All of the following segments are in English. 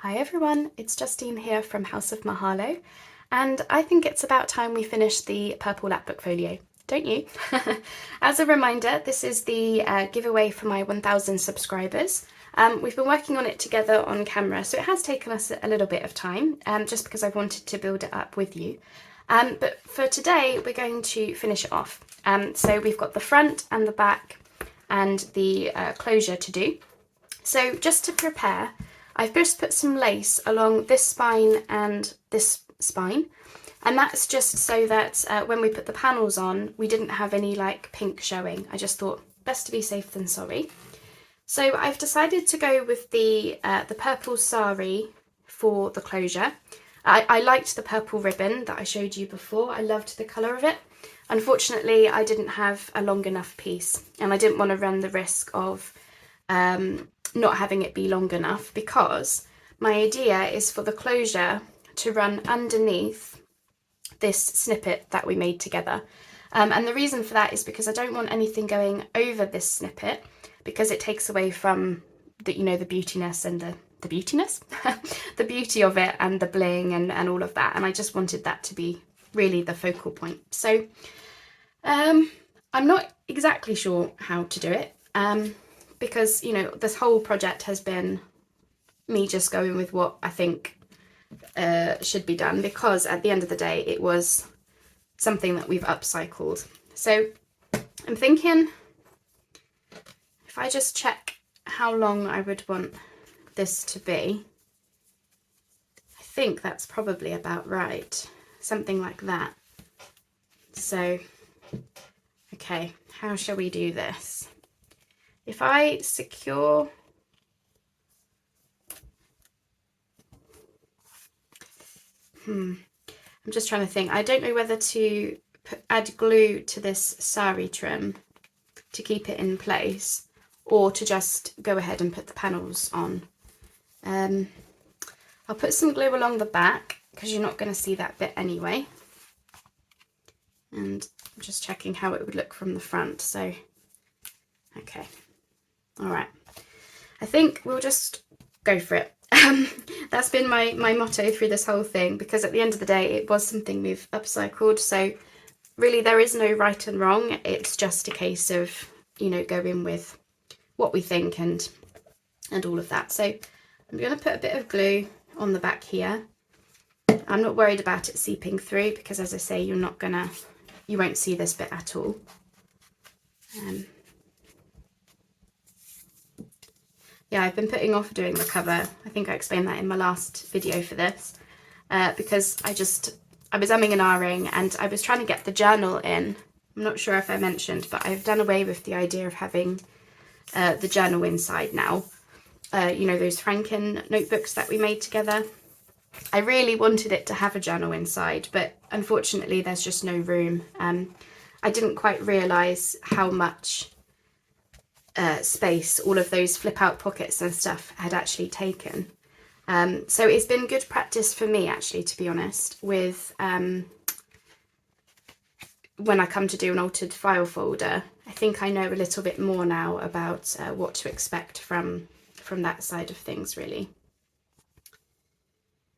Hi everyone, it's Justine here from House of Mahalo, and I think it's about time we finish the purple Lapbook Folio, don't you? As a reminder, this is the giveaway for my 1,000 subscribers. We've been working on it together on camera, so it has taken us a little bit of time, just because I wanted to build it up with you. But for today, we're going to finish it off. So we've got the front and the back and the closure to do. So just to prepare, I've just put some lace along this spine and this spine, and that's just so that when we put the panels on, we didn't have any like pink showing. I just thought best to be safe than sorry. So I've decided to go with the purple sari for the closure. I liked the purple ribbon that I showed you before. I loved the colour of it. Unfortunately, I didn't have a long enough piece, and I didn't want to run the risk of not having it be long enough, because my idea is for the closure to run underneath this snippet that we made together. And the reason for that is because I don't want anything going over this snippet, because it takes away from the, you know, the beautiness and the beautiness, the beauty of it and the bling and all of that. And I just wanted that to be really the focal point. So I'm not exactly sure how to do it. Because, you know, this whole project has been me just going with what I think should be done, because at the end of the day it was something that we've upcycled. So I'm thinking if I just check how long I would want this to be, I think that's probably about right, something like that. So, okay, how shall we do this? If I secure, I'm just trying to think. I don't know whether to add glue to this sari trim to keep it in place, or to just go ahead and put the panels on. I'll put some glue along the back, because you're not going to see that bit anyway. And I'm just checking how it would look from the front. So, okay. All right, I think we'll just go for it. That's been my motto through this whole thing, because at the end of the day, it was something we've upcycled. So really there is no right and wrong. It's just a case of, you know, going with what we think and all of that. So I'm going to put a bit of glue on the back here. I'm not worried about it seeping through, because as I say, you won't see this bit at all. Yeah, I've been putting off doing the cover. I think I explained that in my last video for this, because I was umming and ahhing, and I was trying to get the journal in. I'm not sure if I mentioned, but I've done away with the idea of having the journal inside now. You know, those Franken notebooks that we made together. I really wanted it to have a journal inside, but unfortunately there's just no room. I didn't quite realise how much space all of those flip out pockets and stuff had actually taken. So it's been good practice for me, actually, to be honest, with when I come to do an altered file folder. I think I know a little bit more now about what to expect from that side of things, really.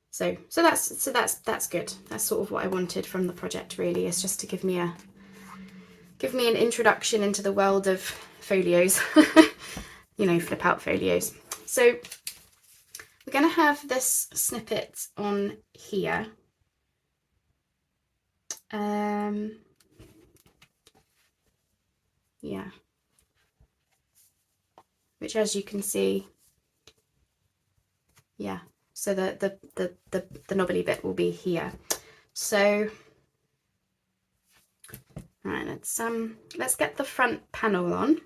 So that's good. That's sort of what I wanted from the project, really, is just to give me an introduction into the world of folios, you know, flip out folios. So we're going to have this snippet on here. Yeah, which, as you can see, yeah, so the knobbly bit will be here. So right, let's get the front panel on,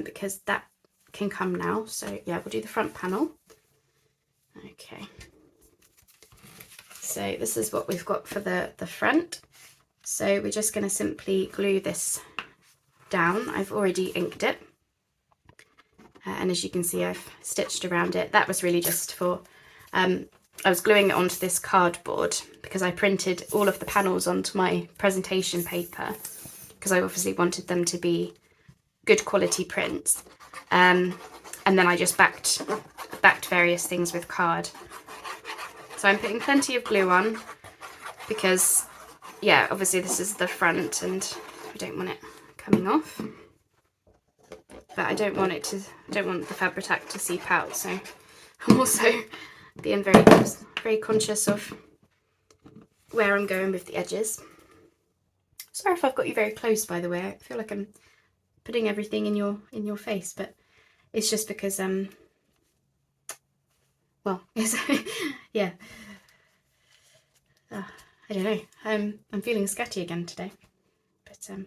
because that can come now. So yeah, we'll do the front panel. Okay, so this is what we've got for the front. So we're just going to simply glue this down. I've already inked it, and as you can see, I've stitched around it. That was really just for I was gluing it onto this cardboard, because I printed all of the panels onto my presentation paper, because I obviously wanted them to be good quality prints. And and then I just backed various things with card. So I'm putting plenty of glue on because, yeah, obviously this is the front and I don't want it coming off. But I don't want the Fabri-Tac to seep out, so I'm also being very conscious of where I'm going with the edges. Sorry if I've got you very close, by the way. I feel like I'm putting everything in your face, but it's just because well, yeah. I don't know. I'm feeling scatty again today, but I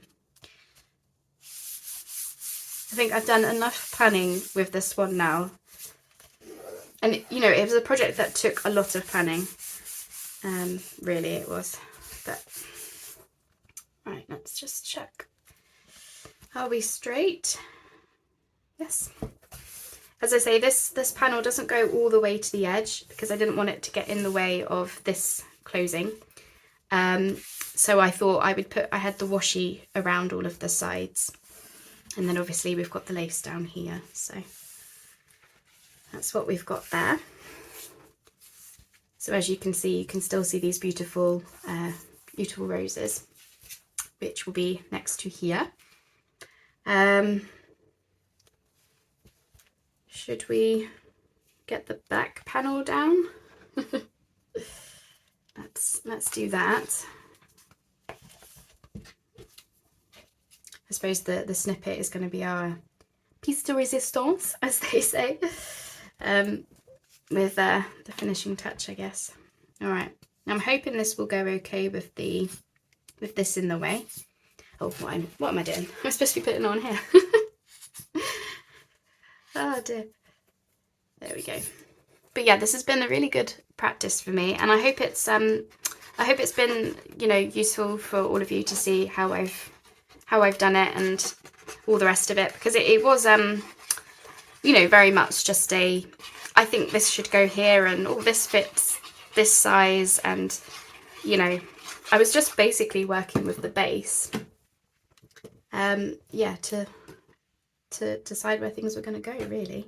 think I've done enough planning with this one now. And you know, it was a project that took a lot of planning. Really it was. But right, let's just check. Are we straight? Yes. As I say, this panel doesn't go all the way to the edge because I didn't want it to get in the way of this closing. So I thought I had the washi around all of the sides. And then obviously we've got the lace down here, so that's what we've got there. So as you can see, you can still see these beautiful roses, which will be next to here. Should we get the back panel down? Let's do that. I suppose the snippet is going to be our piece de resistance, as they say, with the finishing touch, I guess. All right, I'm hoping this will go okay with this in the way. Oh, what am I doing? I'm supposed to be putting it on here. Oh dear. There we go. But yeah, this has been a really good practice for me, and I hope it's been, you know, useful for all of you to see how I've done it and all the rest of it, because it was you know, very much just I think this should go here and all this fits this size, and you know, I was just basically working with the base yeah, to decide where things were going to go, really.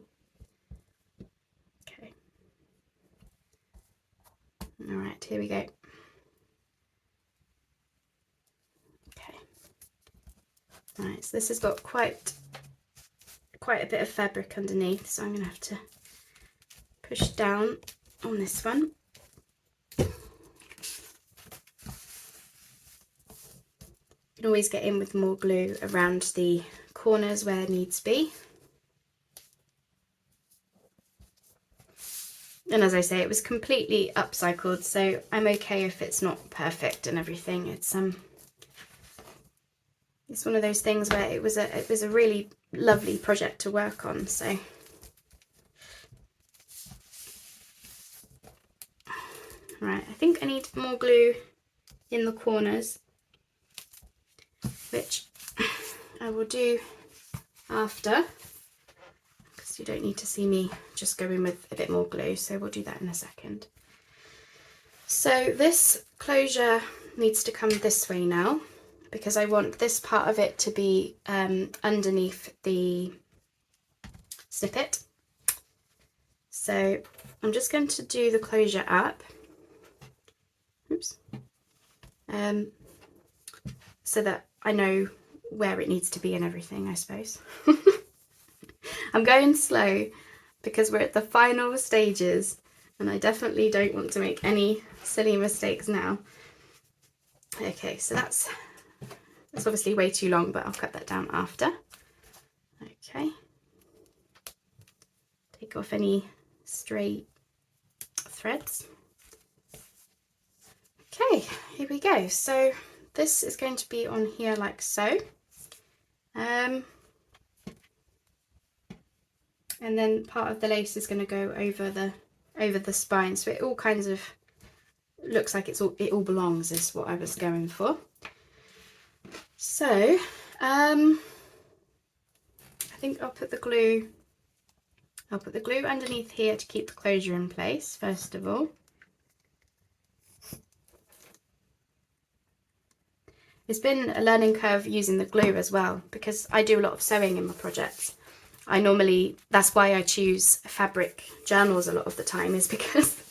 Okay, all right, here we go. Okay, all right, so this has got quite a bit of fabric underneath, so I'm going to have to push down on this one. You can always get in with more glue around the corners where needs be. And as I say, it was completely upcycled, so I'm okay if it's not perfect and everything. It's one of those things where it was a really lovely project to work on. So right, I think I need more glue in the corners, which I will do after, because you don't need to see me just go in with a bit more glue, so we'll do that in a second. So this closure needs to come this way now, because I want this part of it to be underneath the snippet. So I'm just going to do the closure up. Oops. So that I know where it needs to be and everything, I suppose. I'm going slow because we're at the final stages and I definitely don't want to make any silly mistakes now. Okay, so that's obviously way too long, but I'll cut that down after. Okay. Take off any stray threads. Okay, here we go. So this is going to be on here like so. And then part of the lace is going to go over the spine, so it all kind of looks like it all belongs, is what I was going for. So I think I'll put the glue underneath here to keep the closure in place first of all. It's been a learning curve using the glue as well, because I do a lot of sewing in my projects, that's why I choose fabric journals a lot of the time, is because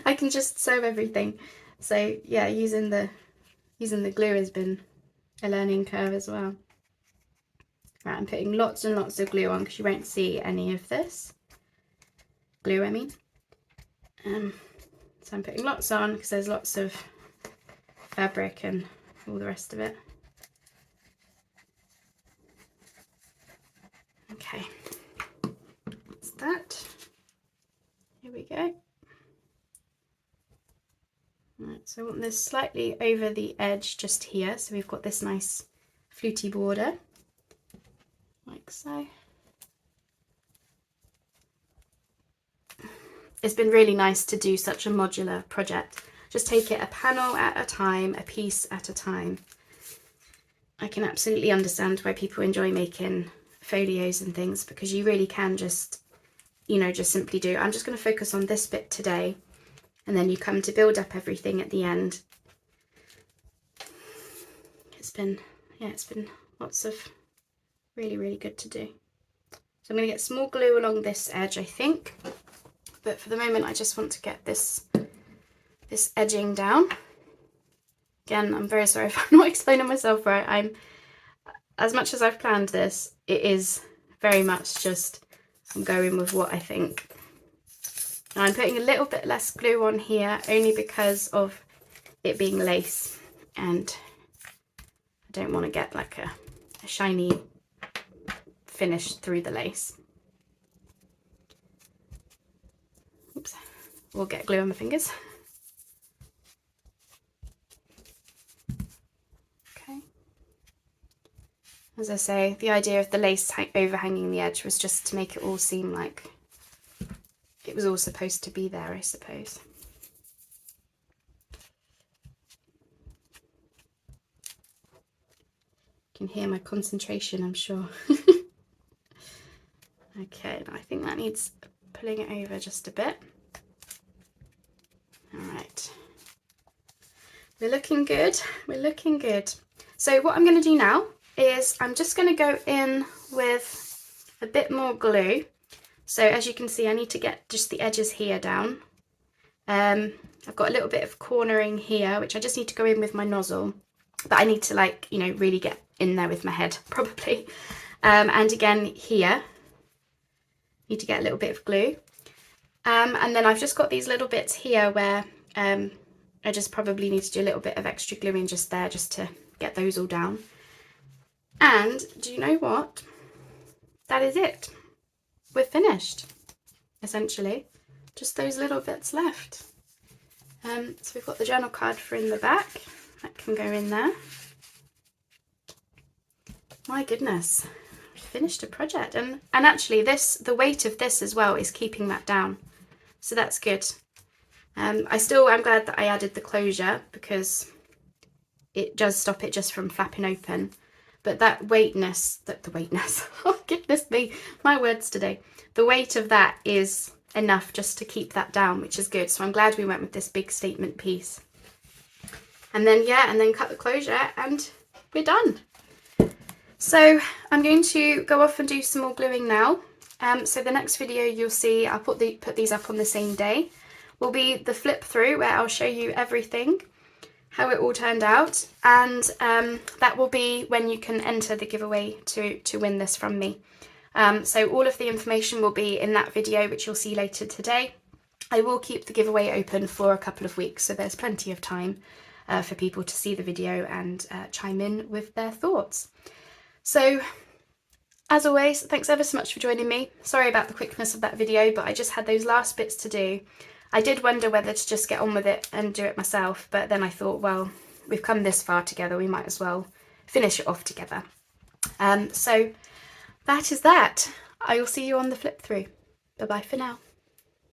I can just sew everything. So yeah, using the glue has been a learning curve as well. Right, I'm putting lots and lots of glue on because you won't see any of this. Glue, I mean. So I'm putting lots on because there's lots of fabric and all the rest of it. Okay, that's that. Here we go. Right, so I want this slightly over the edge just here, so we've got this nice fluty border, like so. It's been really nice to do such a modular project. Just take it a panel at a time, a piece at a time. I can absolutely understand why people enjoy making folios and things, because you really can just, you know, just simply do, I'm just going to focus on this bit today, and then you come to build up everything at the end. It's been lots of really, really good to do. So I'm going to get some more glue along this edge, I think. But for the moment, I just want to get this edging down. Again, I'm very sorry if I'm not explaining myself right. As much as I've planned this, it is very much just, I'm going with what I think. And I'm putting a little bit less glue on here, only because of it being lace, and I don't want to get like a shiny finish through the lace. Oops, we'll get glue on my fingers. Okay. As I say, the idea of the lace overhanging the edge was just to make it all seem like it was all supposed to be there, I suppose. You can hear my concentration, I'm sure. Okay, I think that needs pulling it over just a bit. All right. We're looking good. We're looking good. So what I'm going to do now is I'm just going to go in with a bit more glue. So as you can see, I need to get just the edges here down. I've got a little bit of cornering here, which I just need to go in with my nozzle, but I need to, like, you know, really get in there with my head probably. And again here, need to get a little bit of glue. And then I've just got these little bits here where I just probably need to do a little bit of extra gluing just there, just to get those all down. And do you know what? That is it. We're finished, essentially. Just those little bits left. So we've got the journal card for in the back. That can go in there. My goodness, we finished a project. And actually the weight of this as well is keeping that down. So that's good. I'm glad that I added the closure, because it does stop it just from flapping open. But the weightness, oh goodness me, my words today. The weight of that is enough just to keep that down, which is good. So I'm glad we went with this big statement piece. And then, yeah, and then cut the closure and we're done. So I'm going to go off and do some more gluing now. So the next video you'll see, I'll put these up on the same day, will be the flip through, where I'll show you everything, how it all turned out, and that will be when you can enter the giveaway to win this from me. So all of the information will be in that video, which you'll see later today. I will keep the giveaway open for a couple of weeks, so there's plenty of time for people to see the video and chime in with their thoughts. So as always, thanks ever so much for joining me. Sorry about the quickness of that video, but I just had those last bits to do. I did wonder whether to just get on with it and do it myself, but then I thought, well, we've come this far together, we might as well finish it off together. So that is that. I will see you on the flip through. Bye bye for now.